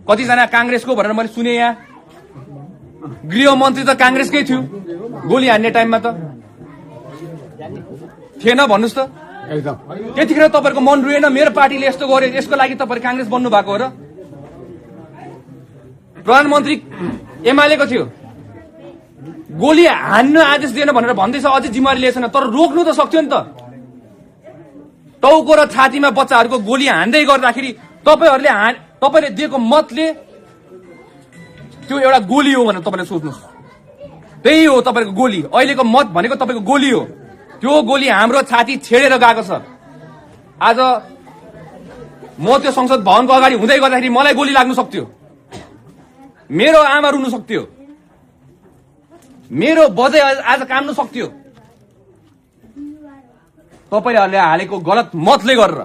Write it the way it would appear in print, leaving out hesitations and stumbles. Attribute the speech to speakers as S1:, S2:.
S1: कतिजना कांग्रेसको भनेर मैले सुने। यहाँ गृहमन्त्री त कांग्रेसकै थियो, गोली हान्ने टाइममा त थिएन भन्नुस् त। त्यतिखेर तपाईहरुको मन रुएन मेरो पार्टीले यस्तो गर्यो, यसको लागि तपाईहरु कांग्रेस बन्नु भएको हो र? प्रधानमन्त्री एमालेको थियो, गोली हान्न आदेश दिएन भनेर भन्दैछ, अझै जिम्मेवारी लिएछन्। तर रोक्नु त सक्थ्यो नि त। टाउको र छातीमा बच्चाहरूको गोली हान्दै गर्दाखेरि तपाईले दिएको मतले त्यो एउटा गोली हो भनेर तपाईले सोच्नुस्। त्यही हो तपाईको गोली। अहिलेको मत भनेको तपाईको गोली हो। त्यो गोली हाम्रो छाती छेडेर गएको छ। आज म त्यो संसद भवनको अगाडि हुँदै गर्दाखेरि मलाई गोली लाग्न सक्थ्यो, मेरो आमा रुन सक्थ्यो, मेरो बजे आज काम्न सक्थ्यो, तपाईहरुले हालेको गलत मतले गरेर।